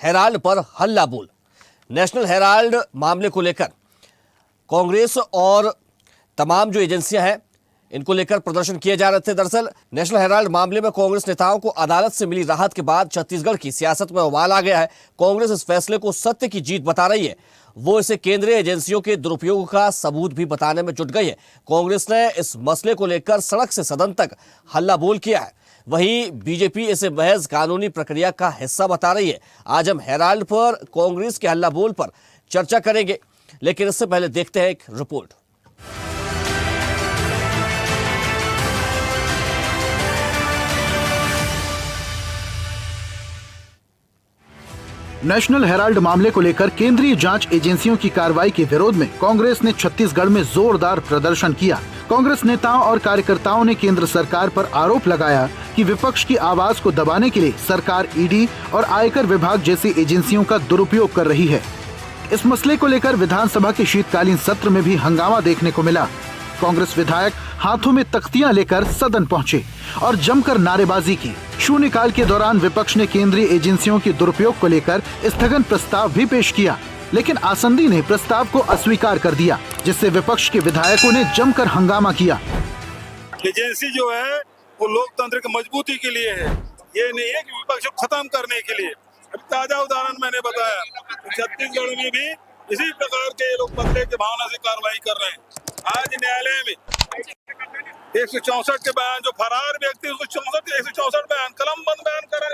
Herald पर हल्ला बोल। नेशनल हेराल्ड मामले को लेकर कांग्रेस और तमाम जो एजेंसियां हैं इनको लेकर प्रदर्शन किए जा रहे थे। दरअसल नेशनल हेराल्ड मामले में कांग्रेस नेताओं को अदालत से मिली राहत के बाद छत्तीसगढ़ की सियासत में उबाल आ गया है। कांग्रेस इस फैसले को सत्य की जीत बता रही है। वो इसे केंद्रीय एजेंसियों के दुरुपयोग का सबूत भी बताने में जुट गई है। कांग्रेस ने इस मसले को लेकर सड़क से सदन तक हल्ला बोल किया है। वहीं बीजेपी इसे महज कानूनी प्रक्रिया का हिस्सा बता रही है। आज हम हेराल्ड पर कांग्रेस के हल्ला बोल पर चर्चा करेंगे, लेकिन इससे पहले देखते हैं एक रिपोर्ट। नेशनल हेराल्ड मामले को लेकर केंद्रीय जांच एजेंसियों की कार्रवाई के विरोध में कांग्रेस ने छत्तीसगढ़ में जोरदार प्रदर्शन किया। कांग्रेस नेताओं और कार्यकर्ताओं ने केंद्र सरकार पर आरोप लगाया कि विपक्ष की आवाज को दबाने के लिए सरकार ईडी और आयकर विभाग जैसी एजेंसियों का दुरुपयोग कर रही है। इस मसले को लेकर विधानसभा के शीतकालीन सत्र में भी हंगामा देखने को मिला। कांग्रेस विधायक हाथों में तख्तियां लेकर सदन पहुंचे और जमकर नारेबाजी की। शून्यकाल के दौरान विपक्ष ने केंद्रीय एजेंसियों के दुरुपयोग को लेकर स्थगन प्रस्ताव भी पेश किया, लेकिन आसंदी ने प्रस्ताव को अस्वीकार कर दिया, जिससे विपक्ष के विधायकों ने जमकर हंगामा किया। एजेंसी जो है वो लोकतंत्र की मजबूती के लिए है, ये नहीं है कि विपक्ष को खत्म करने के लिए। अभी ताजा उदाहरण मैंने बताया, छत्तीसगढ़ में भी इसी प्रकार के लोग बदले के भावना से कार्रवाई कर रहे हैं। आज न्यायालय में 164 के बयान, जो फरार व्यक्ति 164 बयान, कलम बंद बयान करा।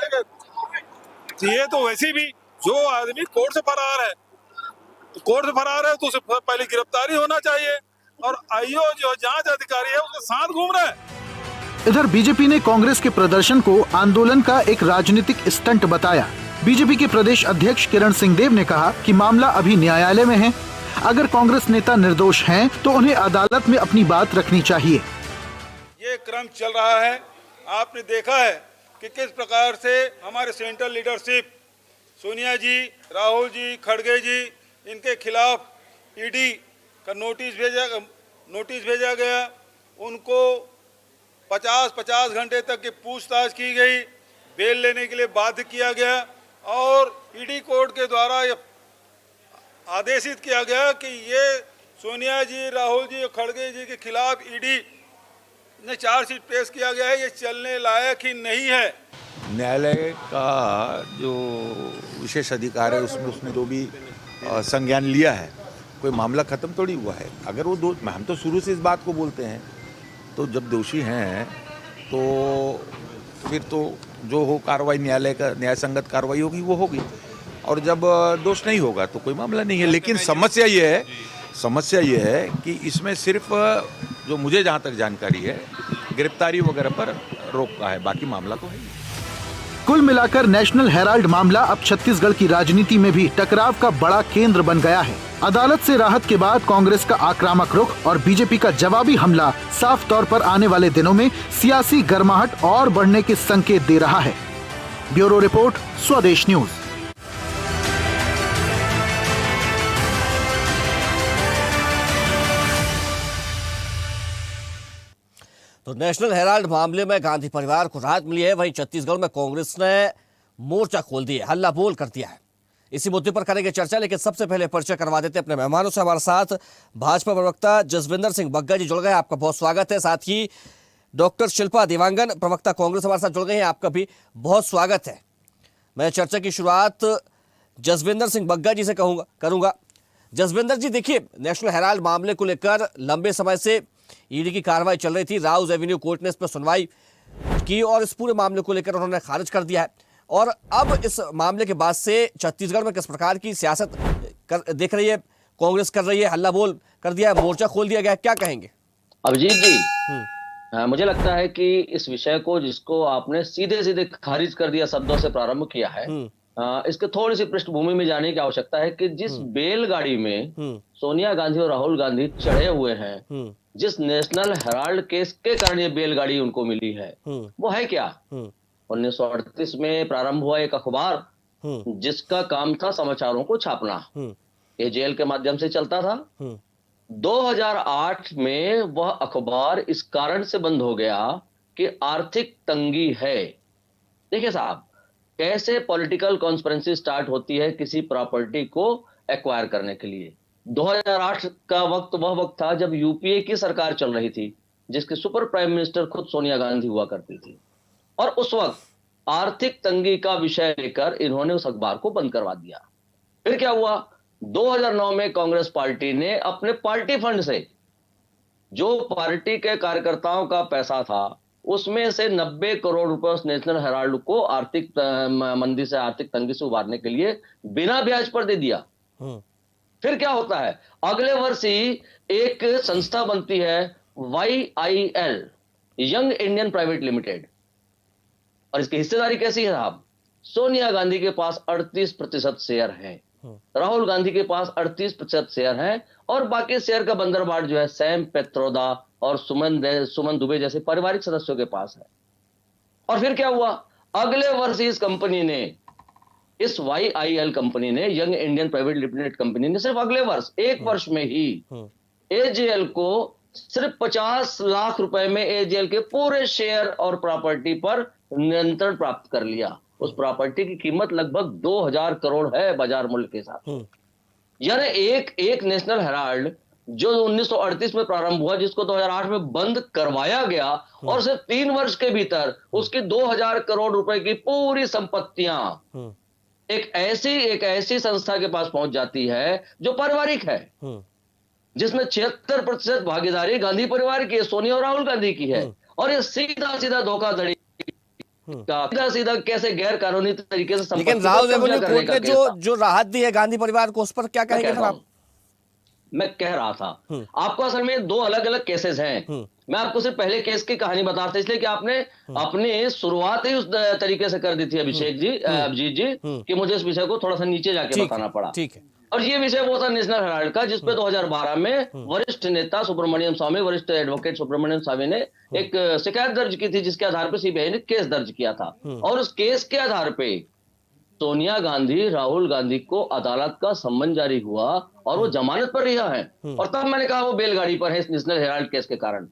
ये तो वैसे भी जो आदमी कोर्ट से फरार है, तो उसे पहले गिरफ्तारी होना चाहिए, और आईओ जो जांच अधिकारी है उसके साथ घूम रहा है। इधर बीजेपी ने कांग्रेस के प्रदर्शन को आंदोलन का एक राजनीतिक स्टंट बताया। बीजेपी के प्रदेश अध्यक्ष किरण सिंहदेव ने कहा कि मामला अभी न्यायालय में है। अगर कांग्रेस नेता निर्दोष हैं, तो उन्हें अदालत में अपनी बात रखनी चाहिए। ये क्रम चल रहा है। आपने देखा है कि किस प्रकार से हमारे सेंट्रल लीडरशिप सोनिया जी, राहुल जी, खड़गे जी, इनके खिलाफ ईडी का नोटिस भेजा गया। उनको 50 घंटे तक की पूछताछ की गई, बेल लेने के लिए बाध्य किया गया, और ईडी कोर्ट के द्वारा आदेशित किया गया कि ये सोनिया जी, राहुल जी और खड़गे जी के खिलाफ ईडी ने चार्जशीट पेश किया गया है, ये चलने लायक ही नहीं है। न्यायालय का जो विशेष अधिकार है उसने जो भी संज्ञान लिया है, कोई मामला खत्म थोड़ी हुआ है। अगर वो हम तो शुरू से इस बात को बोलते हैं, तो जब दोषी हैं तो फिर तो जो हो कार्रवाई न्याय संगत कार्रवाई होगी वो होगी, और जब दोष नहीं होगा तो कोई मामला नहीं है। लेकिन समस्या ये है कि इसमें सिर्फ जो मुझे जहाँ तक जानकारी है गिरफ्तारी वगैरह पर रोक का है, बाकी मामला तो है ही। कुल मिलाकर नेशनल हेराल्ड मामला अब छत्तीसगढ़ की राजनीति में भी टकराव का बड़ा केंद्र बन गया है। अदालत से राहत के बाद कांग्रेस का आक्रामक रुख और बीजेपी का जवाबी हमला साफ तौर पर आने वाले दिनों में सियासी गर्माहट और बढ़ने के संकेत दे रहा है। ब्यूरो रिपोर्ट, स्वदेश न्यूज। तो नेशनल हेराल्ड मामले में गांधी परिवार को राहत मिली है। वहीं छत्तीसगढ़ में कांग्रेस ने मोर्चा खोल दिया, हल्ला बोल कर दिया है। इसी मुद्दे पर करेंगे चर्चा, लेकिन सबसे पहले परिचय करवा देते हैं अपने मेहमानों से। हमारे साथ भाजपा प्रवक्ता जसविंदर सिंह बग्गा जी जुड़ गए, आपका बहुत स्वागत है। साथ ही डॉक्टर शिल्पा देवांगन, प्रवक्ता कांग्रेस, हमारे साथ जुड़ गए हैं, आपका भी बहुत स्वागत है। मैं चर्चा की शुरुआत जसविंदर सिंह बग्गा जी से करूंगा। जसविंदर जी, देखिए, नेशनल हेराल्ड मामले को लेकर लंबे समय से ईडी की कार्रवाई चल रही थी। राउज एवेन्यू कोर्ट ने इस पर सुनवाई की और इस पूरे मामले को लेकर उन्होंने खारिज कर दिया है। और अब इस मामले के बाद से छत्तीसगढ़ में किस प्रकार की सियासत देख रही है कांग्रेस, कर रही है, हल्ला बोल कर दिया है, मोर्चा खोल दिया गया है, क्या कहेंगे? अभिजीत जी, मुझे लगता है कि इस विषय को, जिसको आपने सीधे सीधे खारिज कर दिया शब्दों से प्रारंभ किया है, इसके थोड़ी सी पृष्ठभूमि में जाने की आवश्यकता है कि जिस बैलगाड़ी में सोनिया गांधी और राहुल गांधी चढ़े हुए हैं, जिस नेशनल हेराल्ड केस के कारण ये बैलगाड़ी उनको मिली है, वो है क्या? 1938 में प्रारंभ हुआ एक अखबार जिसका काम था समाचारों को छापना। ये जेल के माध्यम से चलता था। 2008 में वह अखबार इस कारण से बंद हो गया कि आर्थिक तंगी है। देखिए साहब, कैसे पॉलिटिकल कॉन्स्पिरेंसी स्टार्ट होती है किसी प्रॉपर्टी को एक्वायर करने के लिए। 2008 का वक्त वह वक्त था जब यूपीए की सरकार चल रही थी, जिसके सुपर प्राइम मिनिस्टर खुद सोनिया गांधी हुआ करती थी, और उस वक्त आर्थिक तंगी का विषय लेकर इन्होंने उस अखबार को बंद करवा दिया। फिर क्या हुआ, 2009 में कांग्रेस पार्टी ने अपने पार्टी फंड से, जो पार्टी के कार्यकर्ताओं का पैसा था, उसमें से 90 करोड़ रुपए उस नेशनल हेराल्ड को आर्थिक मंदी से, आर्थिक तंगी से उबारने के लिए बिना ब्याज पर दे दिया। फिर क्या होता है, अगले वर्ष ही एक संस्था बनती है YIL, young Indian private limited, और इसकी हिस्सेदारी कैसी है साहब, सोनिया गांधी के पास 38% शेयर है, राहुल गांधी के पास 38% शेयर है, और बाकी शेयर का बंदरबाट जो है सैम पेत्रोदा और सुमन दुबे जैसे पारिवारिक सदस्यों के पास है। और फिर क्या हुआ, अगले वर्ष इस कंपनी ने, इस YIL कंपनी ने, young Indian private limited company ने, सिर्फ अगले वर्ष, एक वर्ष में ही AGL को सिर्फ 50 लाख रुपए में AGL के पूरे शेयर और प्रॉपर्टी पर नियंत्रण प्राप्त कर लिया। उस प्रॉपर्टी की कीमत लगभग 2000 करोड़ है बाजार मूल्य के साथ। यानी एक नेशनल हेराल्ड जो 1938 में प्रारंभ हुआ, जिसको 2008 में बंद करवाया गया, और सिर्फ 3 वर्ष के भीतर उसकी 2000 करोड़ रुपए की पूरी संपत्तियां एक ऐसी संस्था के पास पहुंच जाती है जो पारिवारिक है, जिसमें 76% भागीदारी गांधी परिवार की है, सोनिया और राहुल गांधी की है। और ये सीधा धोखाधड़ी का, सीधा कैसे गैर कानूनी तरीके से संपत्ति, लेकिन राहुल रेवेन्यू कोर्ट ने जो राहत दी है गांधी परिवार को, उस पर क्या कहेंगे फिर आप? मैं कह रहा था आपको, असल में 2 अलग अलग केसेस हैं। मैं आपको सिर्फ पहले केस की कहानी बता रहा था, इसलिए कि आपने अपनी शुरुआत ही उस तरीके से कर दी थी अभिषेक जी, अभिजीत जी, कि मुझे इस विषय को थोड़ा सा नीचे जाके बताना पड़ा। ठीक है। और ये विषय वो था नेशनल हेराल्ड का, जिसपे 2012 में वरिष्ठ नेता सुब्रमण्यम स्वामी, वरिष्ठ एडवोकेट सुब्रमण्यम स्वामी ने एक शिकायत दर्ज की थी, जिसके आधार पर सीबीआई ने केस दर्ज किया था। और उस केस के आधार पे सोनिया गांधी, राहुल गांधी को अदालत का सम्मन जारी हुआ और वो जमानत पर रिहा है। और तब मैंने कहा वो बैलगाड़ी पर है इस नेशनल हेराल्ड केस के कारण।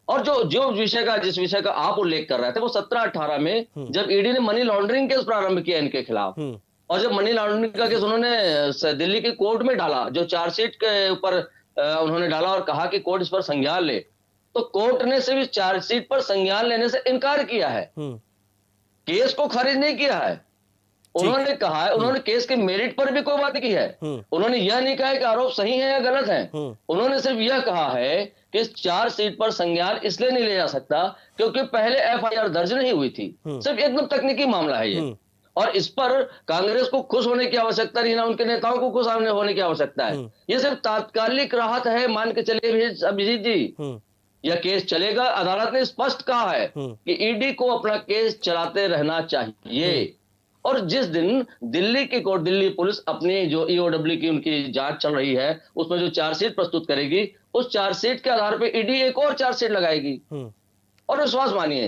और जिस विषय का आप उल्लेख कर रहे थे, वो 17-18 में जब ईडी ने मनी लॉन्ड्रिंग केस प्रारंभ किया इनके खिलाफ, और जब मनी लॉन्ड्रिंग का केस उन्होंने दिल्ली की कोर्ट में डाला, जो चार्जशीट के ऊपर उन्होंने डाला और कहा कि कोर्ट इस पर संज्ञान ले, तो कोर्ट ने सिर्फ इस चार्जशीट पर संज्ञान लेने से इनकार किया है, केस को खारिज नहीं किया है। उन्होंने कहा है, उन्होंने केस के मेरिट पर भी कोई बात की है, उन्होंने यह नहीं कहा है कि आरोप सही है या गलत है। उन्होंने सिर्फ यह कहा है कि इस चार्जशीट पर संज्ञान इसलिए नहीं ले जा सकता क्योंकि पहले FIR दर्ज नहीं हुई थी। सिर्फ एकदम तकनीकी मामला है ये, और इस पर कांग्रेस को खुश होने की आवश्यकता नहीं, ना उनके नेताओं को खुश होने की आवश्यकता है। ये सिर्फ तात्कालिक राहत है, मान के चलिए अभिजीत जी, यह केस चलेगा। अदालत ने स्पष्ट कहा है कि ईडी को अपना केस चलाते रहना चाहिए। और जिस दिन दिल्ली की कोर्ट, दिल्ली पुलिस अपनी जो EOW की उनकी जांच चल रही है, उसमें जो चार्जशीट प्रस्तुत करेगी, उस चार्जशीट के आधार पर ईडी एक और चार्जशीट लगाएगी। और विश्वास मानिए,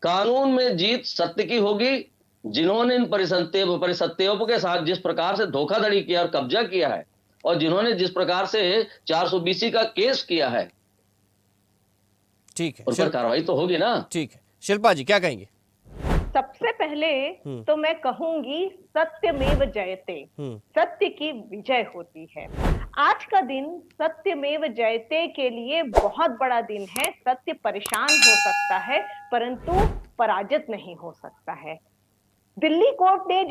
कानून में जीत सत्य की होगी। जिन्होंने इन परिसत्यों के साथ जिस प्रकार से धोखाधड़ी किया और कब्जा किया है, और जिन्होंने जिस प्रकार से 420 का केस किया है, ठीक है, उन पर कार्रवाई तो होगी ना। ठीक है, शिल्पा जी क्या कहेंगे? सबसे पहले तो मैं कहूंगी सत्यमेव जयते, सत्य की विजय होती है। आज का दिन सत्यमेव जयते के लिए बहुत बड़ा दिन है। सत्य परेशान हो सकता है परंतु पराजित नहीं हो सकता है। दिल्ली कोर्ट ने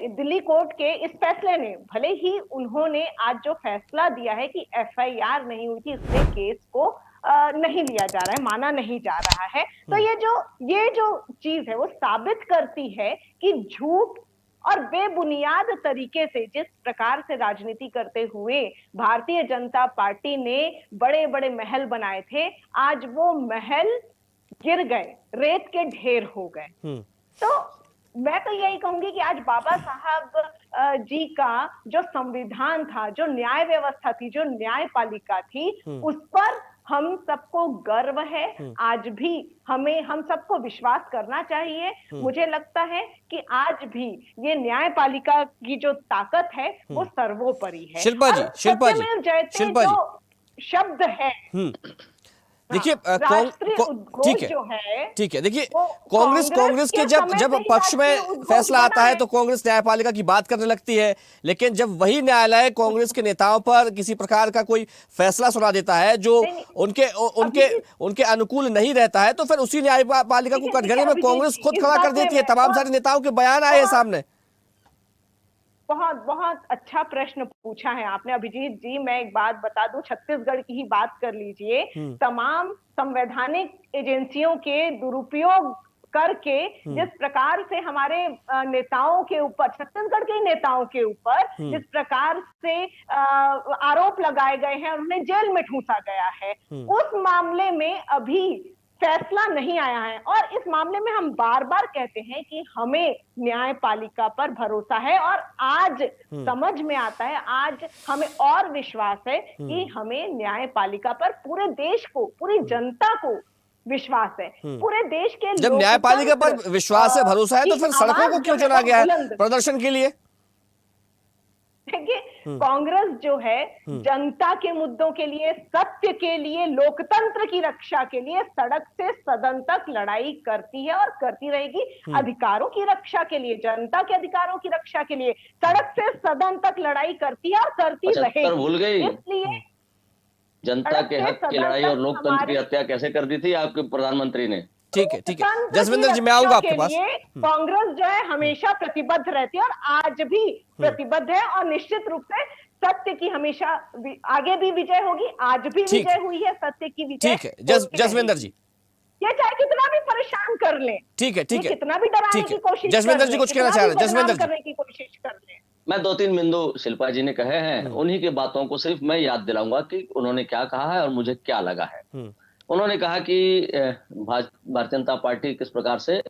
दिल्ली कोर्ट के इस फैसले ने, भले ही उन्होंने आज जो फैसला दिया है कि FIR नहीं हुई थी इसलिए केस को नहीं लिया जा रहा है, माना नहीं जा रहा है, तो ये जो चीज है वो साबित करती है कि झूठ और बेबुनियाद तरीके से जिस प्रकार से राजनीति करते हुए भारतीय जनता पार्टी ने बड़े बड़े महल बनाए थे, आज वो महल गिर गए, रेत के ढेर हो गए। तो मैं तो यही कहूंगी कि आज बाबा साहब जी का जो संविधान था, जो न्याय व्यवस्था थी, जो न्यायपालिका थी, उस पर हम सबको गर्व है। आज भी हम सबको विश्वास करना चाहिए। मुझे लगता है कि आज भी ये न्यायपालिका की जो ताकत है वो सर्वोपरि है। शिल्पा जी जो शब्द है, देखिए राष्ट्रीय ठीक उद्घोष है, जो है ठीक है। देखिए वो कांग्रेस के जब समय जब से ही पक्ष में राष्ट्रीय उद्घोष फैसला आता बना है तो कांग्रेस न्यायपालिका की बात करने लगती है, लेकिन जब वही न्यायालय कांग्रेस के नेताओं पर किसी प्रकार का कोई फैसला सुना देता है जो नहीं, उनके उनके उनके अनुकूल नहीं रहता है, तो फिर उसी न्यायपालिका को देखिए, कटघरे में अभिजीत कांग्रेस जी, खुद इस खड़ा बात कर में देती है। मैं तमाम सारे नेताओं के बयान आए हैं सामने। बहुत बहुत अच्छा प्रश्न पूछा है आपने अभिजीत जी। मैं एक बात बता दूं, छत्तीसगढ़ की ही बात कर लीजिए। तमाम संवैधानिक एजेंसियों के दुरुपयोग करके जिस प्रकार से हमारे नेताओं के ऊपर, छत्तीसगढ़ के नेताओं के ऊपर जिस प्रकार से आरोप लगाए गए हैं और उन्हें जेल में ठूंसा गया है, उस मामले में अभी फैसला नहीं आया है। और इस मामले में हम बार बार कहते हैं कि हमें न्यायपालिका पर भरोसा है और आज समझ में आता है, आज हमें और विश्वास है कि हमें न्यायपालिका पर पूरे देश को, पूरी जनता को विश्वास है। पूरे देश के जब न्यायपालिका पर विश्वास है, भरोसा है, तो फिर सड़कों को क्यों चुना गया है प्रदर्शन के लिए? देखिए, कांग्रेस जो है जनता के मुद्दों के लिए, सत्य के लिए, लोकतंत्र की रक्षा के लिए सड़क से सदन तक लड़ाई करती है और करती रहेगी। अधिकारों की रक्षा के लिए, जनता के अधिकारों की रक्षा के लिए सड़क से सदन तक लड़ाई करती है और करती रहेगी। भूल गई इसलिए जनता के हक की लड़ाई और लोकतंत्र की हत्या कैसे कर दी थी आपके प्रधानमंत्री ने। ठीक है, ठीक है जसविंदर जी, मैं आऊंगा आपके पास। कांग्रेस जो है हमेशा प्रतिबद्ध रहती है और आज भी प्रतिबद्ध है और निश्चित रूप से सत्य की हमेशा आगे भी विजय होगी। आज भी विजय हुई है, सत्य की विजय। ठीक है जसविंदर जी, ये चाहे कितना भी परेशान कर ले, ठीक है, ठीक है, कितना भी डराने की कोशिश, जसविंदर जी कुछ कहना चाह रहे हैं? जसविंदर जी करने की कोशिश कर ले। मैं 2-3 बिंदु शिल्पा जी ने कहे हैं, उन्हीं की बातों को सिर्फ मैं याद दिलाऊंगा कि उन्होंने क्या कहा है और मुझे क्या लगा है। उन्होंने कहा कि भारतीय जनता पार्टी किस प्रकार से,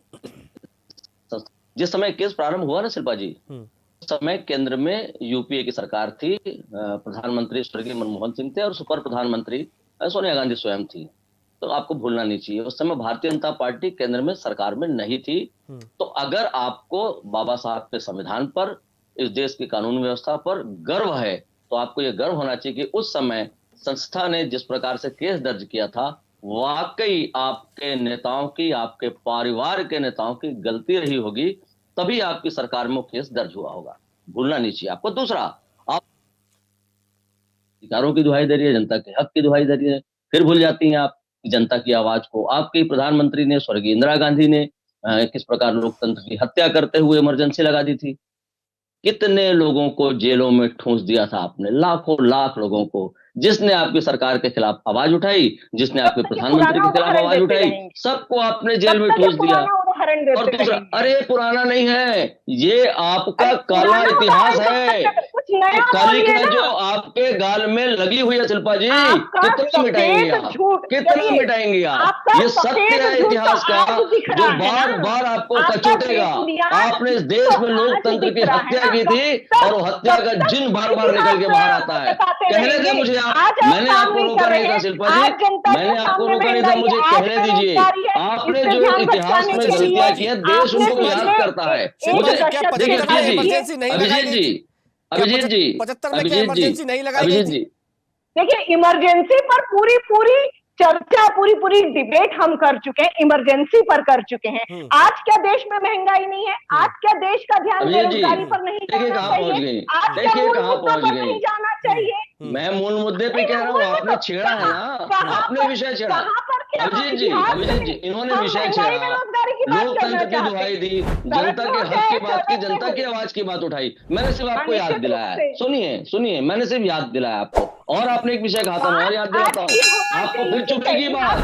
जिस समय केस प्रारंभ हुआ ना शिल्पा जी, उस समय केंद्र में यूपीए की सरकार थी, प्रधानमंत्री स्वर्गीय मनमोहन सिंह थे और सुपर प्रधानमंत्री सोनिया गांधी स्वयं थी। तो आपको भूलना नहीं चाहिए उस समय भारतीय जनता पार्टी केंद्र में सरकार में नहीं थी। तो अगर आपको बाबा साहब के संविधान पर, इस देश की कानून व्यवस्था पर गर्व है, तो आपको यह गर्व होना चाहिए कि उस समय संस्था ने जिस प्रकार से केस दर्ज किया था, वाकई आपके नेताओं की, आपके परिवार के नेताओं की गलती रही होगी, तभी आपकी सरकार में केस दर्ज हुआ होगा। भूलना नहीं चाहिए आपको। दूसरा, आप अधिकारों की दुहाई दे रही है, जनता के हक की दुहाई दे रही है, फिर भूल जाती हैं आप जनता की आवाज को। आपके प्रधानमंत्री ने, स्वर्गीय इंदिरा गांधी ने किस प्रकार लोकतंत्र की हत्या करते हुए इमरजेंसी लगा दी थी। कितने लोगों को जेलों में ठूंस दिया था आपने, लाखों लाख लोगों को। जिसने आपकी सरकार के खिलाफ आवाज उठाई, जिसने आपके प्रधानमंत्री के खिलाफ आवाज उठाई, सबको आपने जेल में ठूंस दिया। और दूसरा, अरे पुराना नहीं है, ये आपका काला इतिहास है। काली का जो आपके गाल में लगी हुई है शिल्पा जी, कितना मिटाएंगे आप, कितना मिटाएंगे आप? ये सत्य है इतिहास का जो बार बार आपको कचोटेगा। आपने इस देश में लोकतंत्र की हत्या की थी और वो हत्या का जिन बार बार निकल के बाहर आता है। कहने दे मुझे, मैंने आपको रोका नहीं था शिल्पा जी, मैंने आपको रोका नहीं था, मुझे कहने दीजिए। आपने जो इतिहास में गलतियां की है, देश उनको याद करता है। मुझे अभिजीत जी, देखिए, इमरजेंसी पर पूरी चर्चा, पूरी डिबेट हम कर चुके हैं, इमरजेंसी पर कर चुके हैं। आज क्या देश में महंगाई नहीं है? आज क्या देश का ध्यान बेरोजगारी पर नहीं जाना चाहिए? आज क्या मूल मुद्दों पर नहीं जाना चाहिए? मैं मूल मुद्दे पे कह रहा हूँ, आपने छेड़ा है ना, आपने विषय छेड़ा। अभिजीत जी, इन्होंने विषय छेड़ा, लोकतंत्र की दुहाई दी, जनता के हक की बात की, जनता की आवाज की बात उठाई। मैंने सिर्फ आपको याद दिलाया है, सुनिए, मैंने सिर्फ याद दिलाया आपको। और आपने एक विषय कहा था, मैं और याद दिलाता हूँ आपको, फिर चुभेगी बात,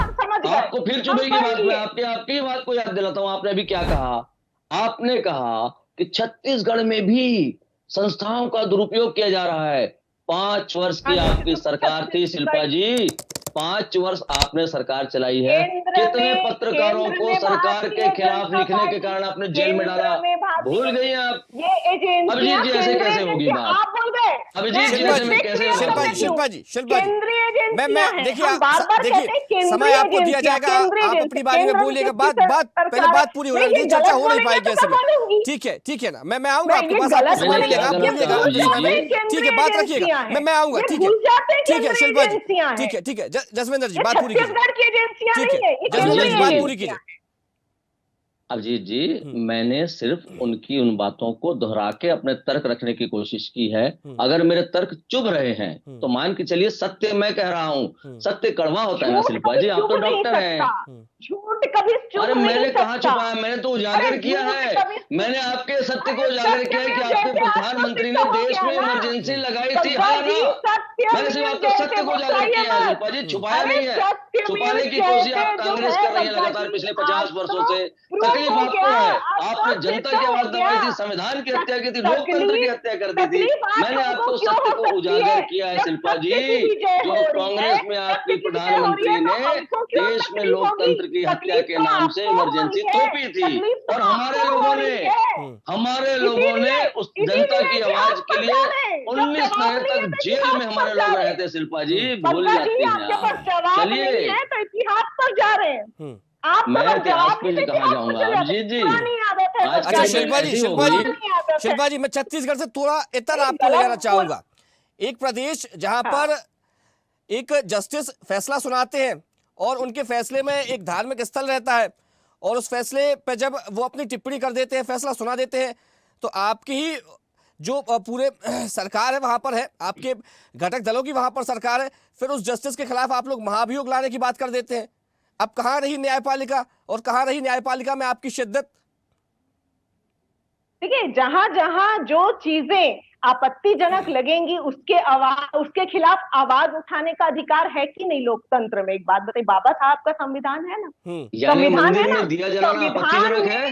आपको फिर चुभेगी बात। मैं आपकी बात को याद दिलाता हूँ। आपने अभी क्या कहा? आपने कहा कि छत्तीसगढ़ में भी संस्थाओं का दुरुपयोग किया जा रहा है। 5 वर्ष की आपकी सरकार थी शिल्पा जी, 5 वर्ष आपने सरकार चलाई है। कितने पत्रकारों को सरकार के खिलाफ लिखने के कारण आपने जेल में डाला, भूल गई आप? अभिजीत जी, ऐसे कैसे होगी बात? अभिजीत जी, ऐसे में कैसे? शिल्पा जी, देखिए समय आपको दिया जाएगा, आप अपनी बारी में बोलिएगा, पहले बात पूरी हो जाएगी, चर्चा हो नहीं पाएगी ऐसे में। ठीक है ना, मैं आऊंगा आपके पास, आपको समय मिलेगा, आप बोलिएगा, ठीक है, बात रखिएगा, मैं आऊंगा, ठीक है शिल्पा जी, ठीक है जसविंदर जी बात पूरी कीजिए, ठीक है जसविंदर जी बात पूरी कीजिए। अभिजीत जी, मैंने सिर्फ उनकी उन बातों को दोहरा के अपने तर्क रखने की कोशिश की है। अगर मेरे तर्क चुभ रहे हैं तो मान के चलिए सत्य मैं कह रहा हूँ, सत्य कड़वा होता है ना शिल्पा जी, आप तो डॉक्टर हैं। झूठ कभी अरे मैंने कहाँ छुपाया, मैंने तो उजागर किया है, मैंने आपके सत्य को उजागर किया है कि आपके प्रधानमंत्री ने देश में इमरजेंसी लगाई थी, हाँ ना, मैंने सिर्फ आपके सत्य को उजागर किया है शिल्पा जी, छुपाया नहीं है। छुपाने की कोशिश आप कांग्रेस कर रही है लगातार पिछले 50 वर्षों से। तकलीफ आपको है, आपने जनता की आवाज दबाई थी, संविधान की हत्या की थी, लोकतंत्र की हत्या कर दी थी, मैंने आपको सत्य को उजागर किया है शिल्पा जी। जो कांग्रेस में आपकी प्रधानमंत्री ने देश में लोकतंत्र की हत्या के नाम से इमरजेंसी थोपी थी, और हमारे लोगों ने उस जनता की आवाज के लिए 19 महीने तक जेल में हमारे लोग रहे थे शिल्पा जी, भूल जाती हैं। चलिए तो इतिहास पर जा रहे हैं आप, मैं इतिहास पे कहाँ जाऊंगा अभिजीत जी। अच्छा शिल्पा जी मैं छत्तीसगढ़ से थोड़ा इतर आपको ले जाना चाहूंगा। एक प्रदेश जहां पर एक जस्टिस फैसला सुनाते हैं और उनके फैसले में एक धार्मिक स्थल रहता है, और उस फैसले पे जब वो अपनी टिप्पणी कर देते हैं, फैसला सुना देते हैं, तो आपकी ही जो पूरे सरकार है वहां पर है, आपके घटक दलों की वहां पर सरकार है, फिर उस जस्टिस के खिलाफ आप लोग महाभियोग लाने की बात कर देते हैं। अब कहां रही न्यायपालिका, और कहां रही न्यायपालिका में आपकी शिद्दत? देखिए, जहां जहां जो चीजें आपत्तिजनक लगेंगी उसके खिलाफ आवाज उठाने का अधिकार है कि नहीं लोकतंत्र में? एक बात बताइए, बाबा साहब का संविधान है ना, संविधान है ना, दिया जलाना आपत्तिजनक है,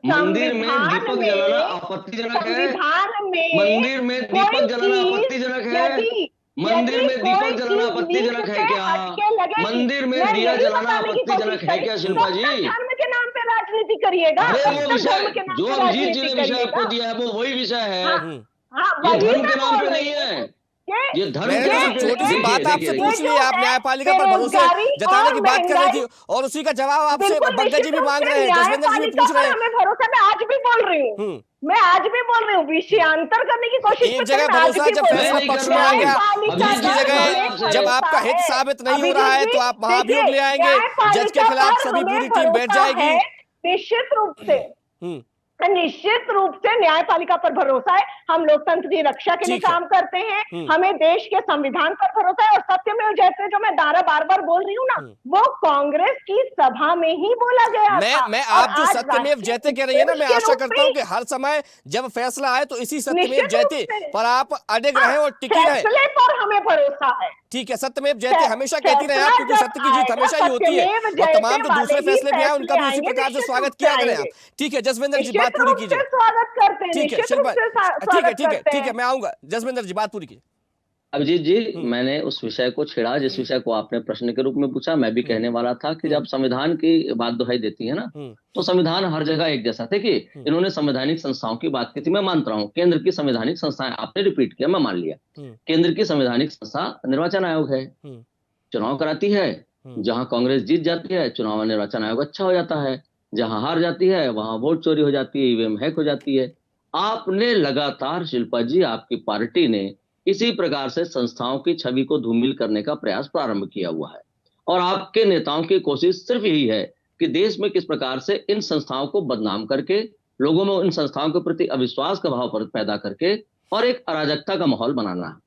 मंदिर में दीपक जलाना आपत्तिजनक है, मंदिर में दीपक जलाना आपत्तिजनक है, मंदिर में दीपक जलाना आपत्तिजनक है क्या? मंदिर में दिया जलाना आपत्तिजनक है क्या शिल्पा जी? धर्म के नाम पे राजनीति करिएगा। अरे वो विषय जो अभिजीत जी ने विषय आपको दिया है वो वही विषय है, ये धर्म के नाम पे नहीं है, ये धर्म के नाम पे। छोटी सी बात आपसे पूछ ली, आप न्यायपालिका पर भरोसा जताने की बात कर रही थी, और उसी का जवाब आपसे बग्गा जी भी मांग रहे हैं, जसविंदर जी भी पूछ रहे हैं। भरोसा मैं आज भी बोल रही हूँ, मैं आज भी बोल रही हूँ, विषयांतर करने की कोशिश एक जगह भरोसा जब फैसला पक्ष में आ गया, दूसरी जगह जब आपका हित साबित नहीं हो रहा है तो आप महाभियोग ले आएंगे, जज के खिलाफ सभी पूरी टीम बैठ जाएगी। निश्चित रूप से न्यायपालिका पर भरोसा है, हम लोकतंत्र की रक्षा के लिए काम करते हैं, हमें देश के संविधान पर भरोसा है, और सत्यमेव जयते जो मैं नारा बार बार बोल रही हूँ ना, वो कांग्रेस की सभा में ही बोला गया था। मैं आप जो सत्यमेव जयते कह रही है ना, मैं आशा करता हूँ कि हर समय जब फैसला आए तो इसी सत्यमेव जयते पर आप अडिग रहे और टिकी रहे। फैसले पर हमें भरोसा है। ठीक है, सत्यमेव जयते हमेशा कहती रहे आप, क्योंकि सत्य की जीत हमेशा ही होती है, और तमाम जो दूसरे फैसले भी आए उनका भी उसी प्रकार से स्वागत किया करें आप। ठीक है जसविंदर जी बात पूरी कीजिए। स्वागत करते हैं, ठीक है शिल्पा, ठीक है मैं आऊंगा, जसविंदर जी बात पूरी कीजिए। अभिजीत जी, मैंने उस विषय को छेड़ा जिस विषय को आपने प्रश्न के रूप में पूछा। मैं भी कहने वाला था कि जब संविधान की बात दुहाई देती है ना, तो संविधान हर जगह एक जैसा। देखिए, इन्होंने संवैधानिक संस्थाओं की बात की थी, मैं मानता हूँ केंद्र की संवैधानिक संस्थाएं, आपने रिपीट किया, मैं मान लिया। केंद्र की संवैधानिक संस्था निर्वाचन आयोग है, चुनाव कराती है, जहां कांग्रेस जीत जाती है चुनाव निर्वाचन आयोग अच्छा हो जाता है, जहां हार जाती है वहां वोट चोरी हो जाती है, ईवीएम हैक हो जाती है। आपने लगातार शिल्पा जी, आपकी पार्टी ने इसी प्रकार से संस्थाओं की छवि को धूमिल करने का प्रयास प्रारंभ किया हुआ है, और आपके नेताओं की कोशिश सिर्फ यही है कि देश में किस प्रकार से इन संस्थाओं को बदनाम करके, लोगों में इन संस्थाओं के प्रति अविश्वास का भाव पैदा करके, और एक अराजकता का माहौल बनाना।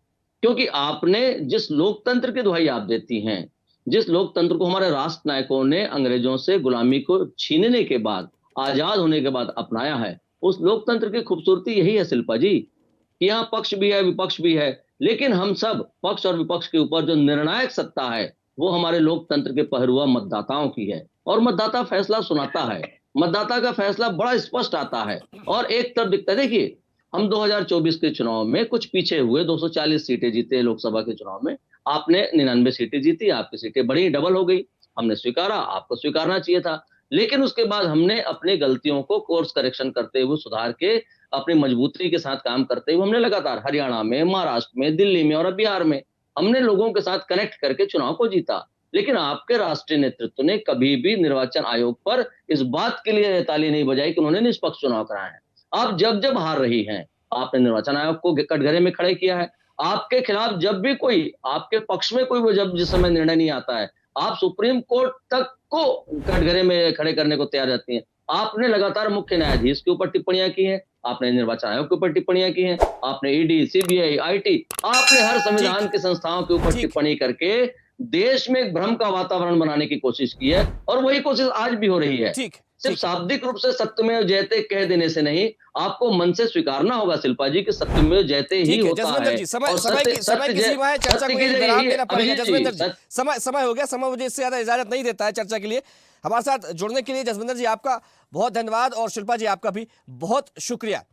क्योंकि आपने जिस लोकतंत्र की दुहाई आप देती हैं, जिस लोकतंत्र को हमारे राष्ट्र नायकों ने अंग्रेजों से गुलामी को छीनने के बाद, आजाद होने के बाद अपनाया है, उस लोकतंत्र की खूबसूरती यही है शिल्पा जी। यहाँ पक्ष भी है, विपक्ष भी है, लेकिन हम सब पक्ष और विपक्ष के ऊपर जो निर्णायक सत्ता है वो हमारे लोकतंत्र के पहरुआ मतदाताओं की है, और मतदाता फैसला सुनाता है, मतदाता का फैसला बड़ा स्पष्ट आता है और एक तरफ दिखता है। देखिए, हम 2024 के चुनाव में कुछ पीछे हुए, 240 सीटें जीते लोकसभा के चुनाव में, आपने 99 सीटें जीती, आपकी सीटें बढ़ी, डबल हो गई, हमने स्वीकारा, आपको स्वीकारना चाहिए था। लेकिन उसके बाद हमने अपनी गलतियों को कोर्स करेक्शन करते हुए, सुधार के, अपनी मजबूती के साथ काम करते हुए हमने लगातार हरियाणा में, महाराष्ट्र में, दिल्ली में और अब बिहार में हमने लोगों के साथ कनेक्ट करके चुनाव को जीता। लेकिन आपके राष्ट्रीय नेतृत्व ने कभी भी निर्वाचन आयोग पर इस बात के लिए ताली नहीं बजाई कि उन्होंने निष्पक्ष चुनाव कराए हैं। आप जब जब हार रही हैं, आपने निर्वाचन आयोग को कटघरे में खड़े किया है। आपके खिलाफ जब भी कोई, आपके पक्ष में कोई जब जिस समय निर्णय नहीं आता है, आप सुप्रीम कोर्ट तक को कटघरे में खड़े करने को तैयार रहती हैं। आपने लगातार मुख्य न्यायाधीश के ऊपर टिप्पणियां की हैं, आपने निर्वाचन आयोग के ऊपर टिप्पणियां की हैं, आपने ईडी, सीबीआई, आईटी, आपने हर संविधान की संस्थाओं के ऊपर टिप्पणी करके देश में एक भ्रम का वातावरण बनाने की कोशिश की है, और वही कोशिश आज भी हो रही है। सिर्फ शाब्दिक रूप से सत्यमेव जयते कह देने से नहीं, आपको मन से स्वीकारना होगा शिल्पा जी कि सत्यमेव जयते ही होता है। समय की सीमा है, चर्चा को विराम देना पड़ेगा। जसविंदर जी, समय हो गया, समय मुझे इससे ज्यादा इजाजत नहीं देता है चर्चा के लिए। हमारे साथ जुड़ने के लिए जसविंदर जी आपका बहुत धन्यवाद, और शिल्पा जी आपका भी बहुत शुक्रिया।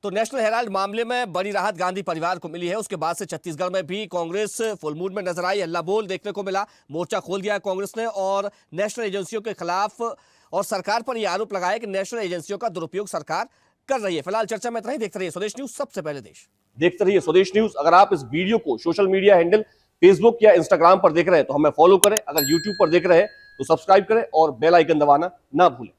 तो नेशनल हेराल्ड मामले में बड़ी राहत गांधी परिवार को मिली है। उसके बाद से छत्तीसगढ़ में भी कांग्रेस फुल मूड में नजर आई, हल्ला बोल देखने को मिला, मोर्चा खोल दिया कांग्रेस ने, और नेशनल एजेंसियों के खिलाफ और सरकार पर यह आरोप लगाया कि नेशनल एजेंसियों का दुरुपयोग सरकार कर रही है। फिलहाल चर्चा में इतना ही। देखते रहिए स्वदेश न्यूज, सबसे पहले देश। देखते रहिए स्वदेश न्यूज। अगर आप इस वीडियो को सोशल मीडिया हैंडल फेसबुक या इंस्टाग्राम पर देख रहे हैं तो हमें फॉलो करें, अगर यूट्यूब पर देख रहे हैं तो सब्सक्राइब करें और बेल आइकन दबाना ना भूलें।